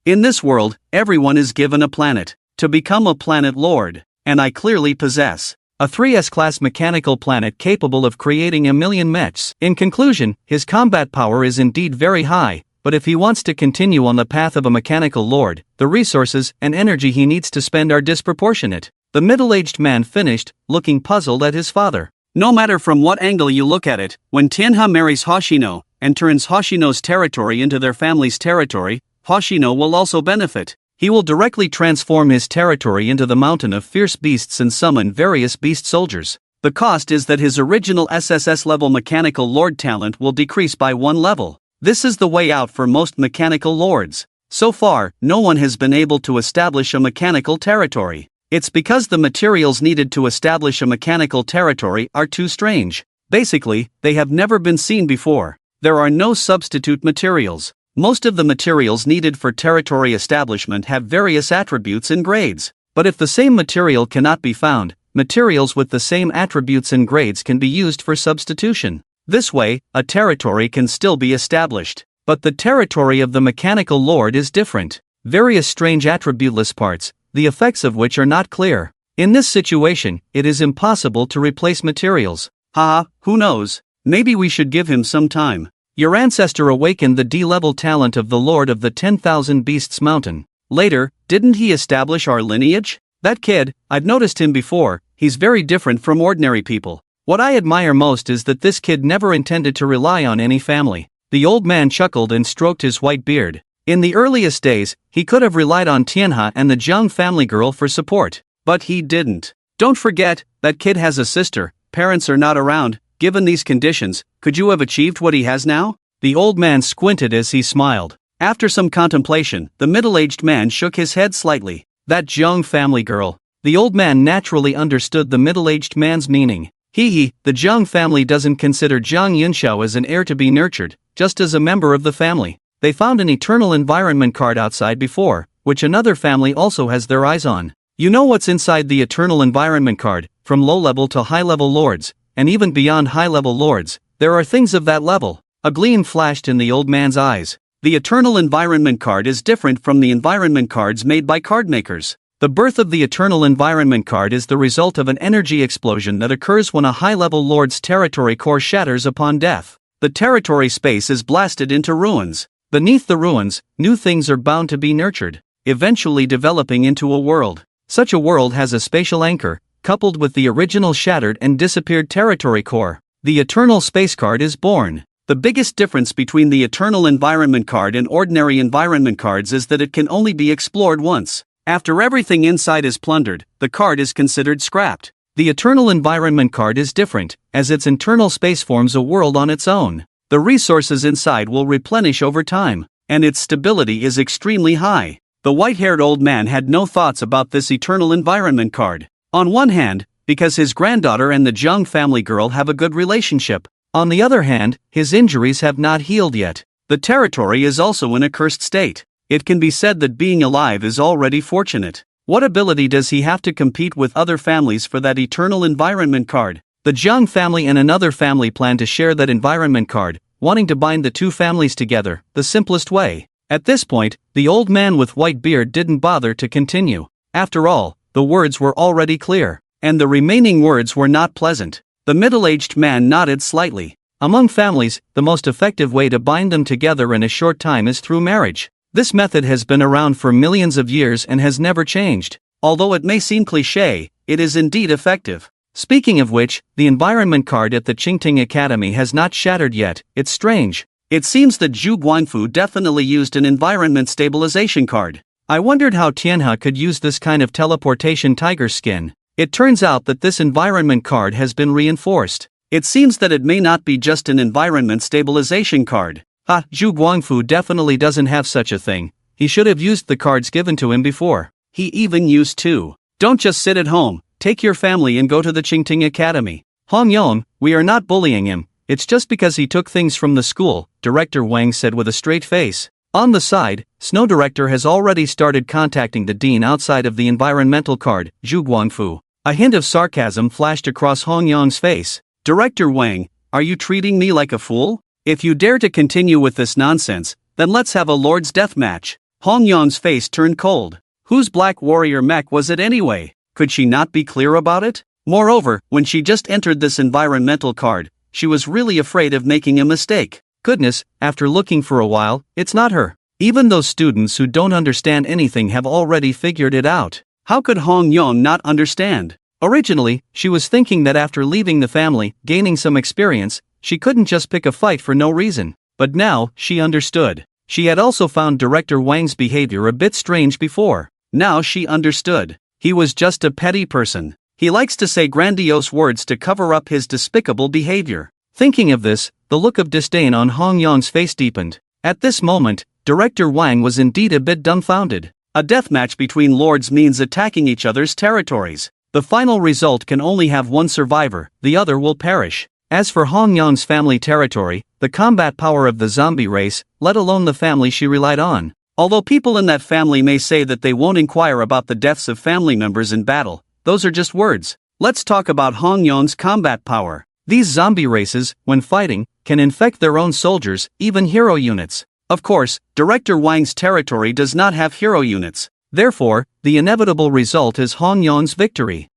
In this world, everyone is given a planet to become a planet lord, and I clearly possess a 3S class mechanical planet capable of creating 1,000,000 mechs. In conclusion, his combat power is indeed very high, but if he wants to continue on the path of a mechanical lord, the resources and energy he needs to spend are disproportionate. The middle-aged man finished, looking puzzled at his father. No matter from what angle you look at it, when Tianhe marries Hoshino and turns Hoshino's territory into their family's territory, Hoshino will also benefit. He will directly transform his territory into the mountain of fierce beasts and summon various beast soldiers. The cost is that his original SSS level mechanical lord talent will decrease by 1 level. This is the way out for most mechanical lords. So far, no one has been able to establish a mechanical territory. It's because the materials needed to establish a mechanical territory are too strange. Basically, they have never been seen before. There are no substitute materials. Most of the materials needed for territory establishment have various attributes and grades. But if the same material cannot be found, materials with the same attributes and grades can be used for substitution. This way, a territory can still be established. But the territory of the mechanical lord is different. Various strange attributeless parts, the effects of which are not clear. In this situation, it is impossible to replace materials. Haha, who knows? Maybe we should give him some time. Your ancestor awakened the D-level talent of the Lord of the 10,000 Beasts Mountain. Later, didn't he establish our lineage? That kid, I've noticed him before, he's very different from ordinary people. What I admire most is that this kid never intended to rely on any family. The old man chuckled and stroked his white beard. In the earliest days, he could have relied on Tianhe and the Zhang family girl for support. But he didn't. Don't forget, that kid has a sister, parents are not around. Given these conditions, could you have achieved what he has now? The old man squinted as he smiled. After some contemplation, the middle-aged man shook his head slightly. That Zhang family girl. The old man naturally understood the middle-aged man's meaning. The Zhang family doesn't consider Zhang Yunxiao as an heir to be nurtured, just as a member of the family. They found an eternal environment card outside before, which another family also has their eyes on. You know what's inside the eternal environment card, from low-level to high-level lords. And even beyond high-level lords, there are things of that level. A gleam flashed in the old man's eyes. The Eternal Environment card is different from the environment cards made by card makers. The birth of the Eternal Environment card is the result of an energy explosion that occurs when a high-level lord's territory core shatters upon death. The territory space is blasted into ruins. Beneath the ruins, new things are bound to be nurtured, eventually developing into a world. Such a world has a spatial anchor, coupled with the original shattered and disappeared territory core. The Eternal Space card is born. The biggest difference between the Eternal Environment card and ordinary environment cards is that it can only be explored once. After everything inside is plundered, the card is considered scrapped. The Eternal Environment card is different, as its internal space forms a world on its own. The resources inside will replenish over time, and its stability is extremely high. The white-haired old man had no thoughts about this Eternal Environment card. On one hand, because his granddaughter and the Zhang family girl have a good relationship. On the other hand, his injuries have not healed yet. The territory is also in a cursed state. It can be said that being alive is already fortunate. What ability does he have to compete with other families for that Eternal Environment card? The Zhang family and another family plan to share that environment card, wanting to bind the two families together, the simplest way. At this point, the old man with white beard didn't bother to continue. After all, the words were already clear, and the remaining words were not pleasant. The middle-aged man nodded slightly. Among families, the most effective way to bind them together in a short time is through marriage. This method has been around for millions of years and has never changed. Although it may seem cliché, it is indeed effective. Speaking of which, the environment card at the Qingting Academy has not shattered yet. It's strange. It seems that Zhu Guangfu definitely used an environment stabilization card. I wondered how Tianhe could use this kind of teleportation tiger skin. It turns out that this environment card has been reinforced. It seems that it may not be just an environment stabilization card. Zhu Guangfu definitely doesn't have such a thing. He should have used the cards given to him before. He even used two. Don't just sit at home, take your family and go to the Qingting Academy. Hong Yong, we are not bullying him. It's just because he took things from the school, Director Wang said with a straight face. On the side, Snow Director has already started contacting the dean outside of the environmental card, Zhu Guangfu. A hint of sarcasm flashed across Hong Yong's face. Director Wang, are you treating me like a fool? If you dare to continue with this nonsense, then let's have a Lord's Death match. Hong Yong's face turned cold. Whose Black Warrior mech was it anyway? Could she not be clear about it? Moreover, when she just entered this environmental card, she was really afraid of making a mistake. Goodness, after looking for a while, it's not her. Even those students who don't understand anything have already figured it out. How could Hong Yong not understand? Originally, she was thinking that after leaving the family, gaining some experience, she couldn't just pick a fight for no reason. But now, she understood. She had also found Director Wang's behavior a bit strange before. Now she understood. He was just a petty person. He likes to say grandiose words to cover up his despicable behavior. Thinking of this, the look of disdain on Hong Yong's face deepened. At this moment, Director Wang was indeed a bit dumbfounded. A deathmatch between lords means attacking each other's territories. The final result can only have one survivor, the other will perish. As for Hong Yong's family territory, the combat power of the zombie race, let alone the family she relied on. Although people in that family may say that they won't inquire about the deaths of family members in battle, those are just words. Let's talk about Hong Yong's combat power. These zombie races, when fighting, can infect their own soldiers, even hero units. Of course, Director Wang's territory does not have hero units. Therefore, the inevitable result is Hong Yong's victory.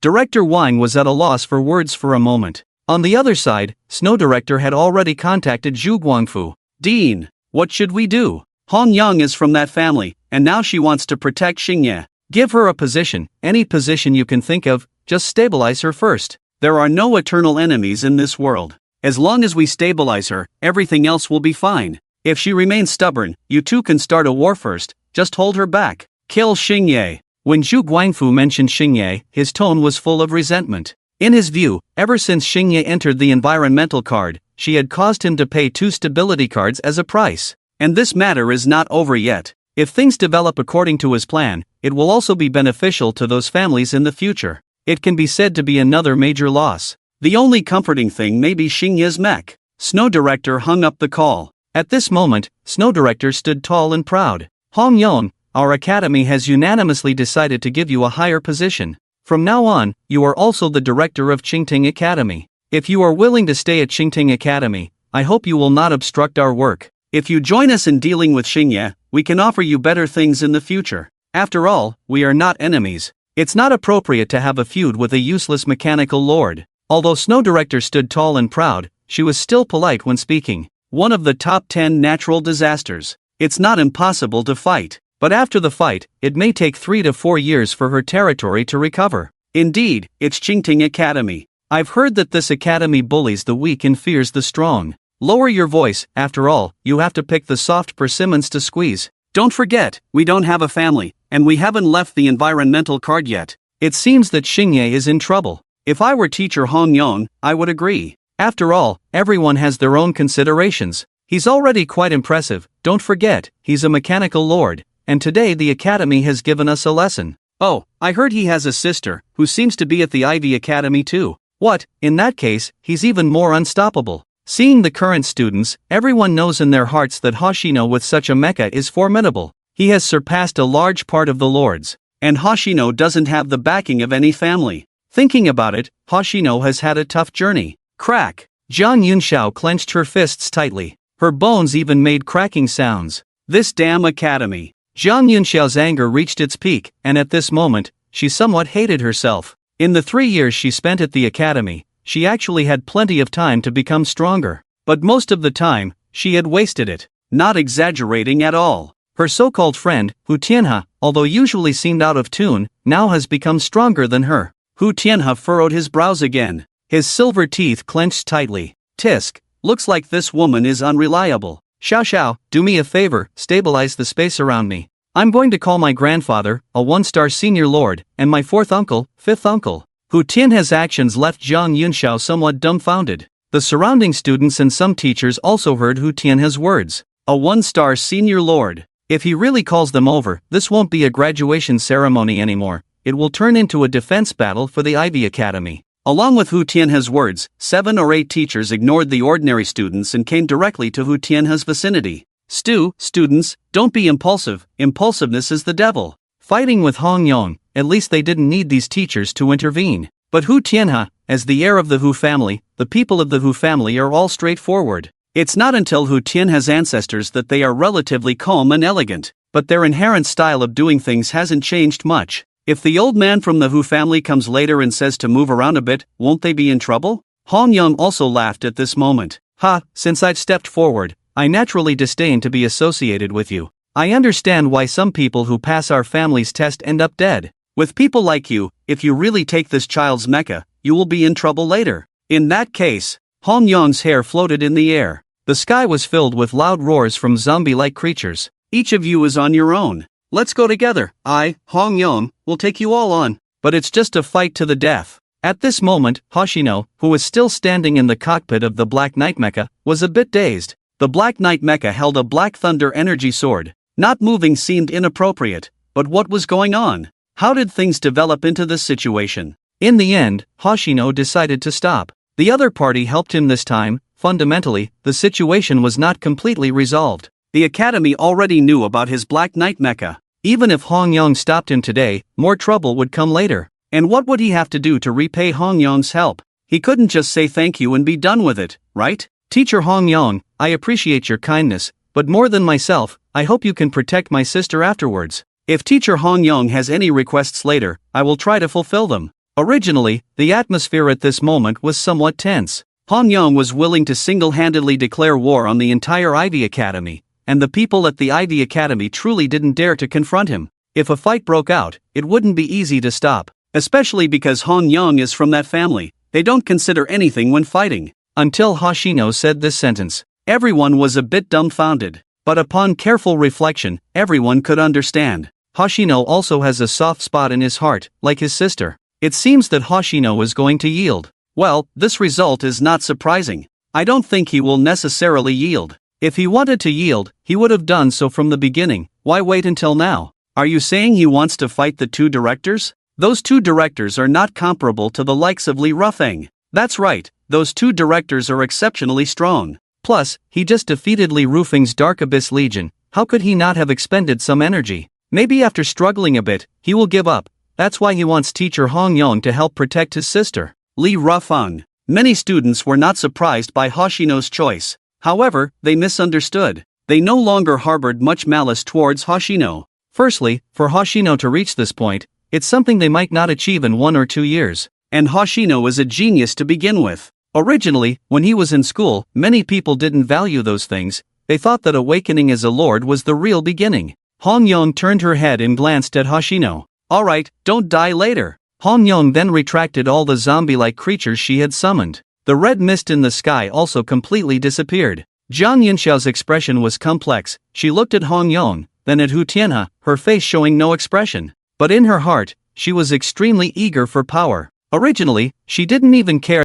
Director Wang was at a loss for words for a moment. On the other side, Snow Director had already contacted Zhu Guangfu. Dean, what should we do? Hong Yong is from that family, and now she wants to protect Xingye. Give her a position, any position you can think of, just stabilize her first. There are no eternal enemies in this world. As long as we stabilize her, everything else will be fine. If she remains stubborn, you two can start a war first, just hold her back. Kill Xingye. When Zhu Guangfu mentioned Xingye, his tone was full of resentment. In his view, ever since Xingye entered the environmental card, she had caused him to pay 2 stability cards as a price. And this matter is not over yet. If things develop according to his plan, it will also be beneficial to those families in the future. It can be said to be another major loss. The only comforting thing may be Xingye's mech. Snow Director hung up the call. At this moment, Snow Director stood tall and proud. Hong Yong, our academy has unanimously decided to give you a higher position. From now on, you are also the director of Qingting Academy. If you are willing to stay at Qingting Academy, I hope you will not obstruct our work. If you join us in dealing with Xingye, we can offer you better things in the future. After all, we are not enemies. It's not appropriate to have a feud with a useless mechanical lord. Although Snow Director stood tall and proud, she was still polite when speaking. One of the top 10 natural disasters. It's not impossible to fight. But after the fight, it may take 3 to 4 years for her territory to recover. Indeed, it's Qingting Academy. I've heard that this academy bullies the weak and fears the strong. Lower your voice, after all, you have to pick the soft persimmons to squeeze. Don't forget, we don't have a family, and we haven't left the environmental card yet. It seems that Xingye is in trouble. If I were teacher Hong Yong, I would agree. After all, everyone has their own considerations. He's already quite impressive, don't forget, he's a mechanical lord, and today the academy has given us a lesson. Oh, I heard he has a sister, who seems to be at the Ivy Academy too. What, in that case, he's even more unstoppable. Seeing the current students, everyone knows in their hearts that Hoshino with such a mecha is formidable. He has surpassed a large part of the lords. And Hoshino doesn't have the backing of any family. Thinking about it, Hoshino has had a tough journey. Crack! Jiang Yunxiao clenched her fists tightly. Her bones even made cracking sounds. This damn academy. Jiang Yunxiao's anger reached its peak, and at this moment, she somewhat hated herself. In the 3 years she spent at the academy, she actually had plenty of time to become stronger. But most of the time, she had wasted it. Not exaggerating at all. Her so-called friend, Hu Tianhe, although usually seemed out of tune, now has become stronger than her. Hu Tianhe furrowed his brows again. His silver teeth clenched tightly. Tisk, looks like this woman is unreliable. Xiao Xiao, do me a favor, stabilize the space around me. I'm going to call my grandfather, a 1-star senior lord, and my 4th uncle, 5th uncle. Hu Tianhe's actions left Jiang Yunxiao somewhat dumbfounded. The surrounding students and some teachers also heard Hu Tianhe's words. A 1-star senior lord. If he really calls them over, this won't be a graduation ceremony anymore. It will turn into a defense battle for the Ivy Academy. Along with Hu Tianhe's words, 7 or 8 teachers ignored the ordinary students and came directly to Hu Tianhe's vicinity. Students, don't be impulsive. Impulsiveness is the devil. Fighting with Hong Yong, at least they didn't need these teachers to intervene. But Hu Tianhe, as the heir of the Hu family, the people of the Hu family are all straightforward. It's not until Hu Tian has ancestors that they are relatively calm and elegant, but their inherent style of doing things hasn't changed much. If the old man from the Hu family comes later and says to move around a bit, won't they be in trouble? Hong Young also laughed at this moment. Since I've stepped forward, I naturally disdain to be associated with you. I understand why some people who pass our family's test end up dead. With people like you, if you really take this child's mecha, you will be in trouble later. In that case, Hong Young's hair floated in the air. The sky was filled with loud roars from zombie-like creatures. Each of you is on your own. Let's go together. I, Hong Young, will take you all on. But it's just a fight to the death. At this moment, Hoshino, who was still standing in the cockpit of the Black Knight mecha, was a bit dazed. The Black Knight mecha held a Black Thunder energy sword. Not moving seemed inappropriate, but what was going on? How did things develop into this situation? In the end, Hoshino decided to stop. The other party helped him this time. Fundamentally, the situation was not completely resolved. The academy already knew about his Black Knight mecha. Even if Hong Young stopped him today, more trouble would come later. And what would he have to do to repay Hong Young's help? He couldn't just say thank you and be done with it, right? Teacher Hong Young, I appreciate your kindness, but more than myself, I hope you can protect my sister afterwards. If Teacher Hong Young has any requests later, I will try to fulfill them. Originally, the atmosphere at this moment was somewhat tense. Hong Young was willing to single-handedly declare war on the entire Ivy Academy, and the people at the Ivy Academy truly didn't dare to confront him. If a fight broke out, it wouldn't be easy to stop, especially because Hong Young is from that family. They don't consider anything when fighting. Until Hoshino said this sentence, everyone was a bit dumbfounded, but upon careful reflection, everyone could understand. Hoshino also has a soft spot in his heart, like his sister. It seems that Hoshino is going to yield. Well, this result is not surprising. I don't think he will necessarily yield. If he wanted to yield, he would have done so from the beginning. Why wait until now? Are you saying he wants to fight the two directors? Those two directors are not comparable to the likes of Li Rufeng. That's right, those two directors are exceptionally strong. Plus, he just defeated Li Rufeng's Dark Abyss Legion. How could he not have expended some energy? Maybe after struggling a bit, he will give up. That's why he wants Teacher Hong Young to help protect his sister. Li Rufeng. Many students were not surprised by Hoshino's choice. However, they misunderstood. They no longer harbored much malice towards Hoshino. Firstly, for Hoshino to reach this point, it's something they might not achieve in 1 or 2 years. And Hoshino is a genius to begin with. Originally, when he was in school, many people didn't value those things. They thought that awakening as a lord was the real beginning. Hong Young turned her head and glanced at Hoshino. Alright, don't die later. Hong Young then retracted all the zombie-like creatures she had summoned. The red mist in the sky also completely disappeared. Jiang Yinxiao's expression was complex. She looked at Hong Young, then at Hu Tianhe, her face showing no expression. But in her heart, she was extremely eager for power. Originally, she didn't even care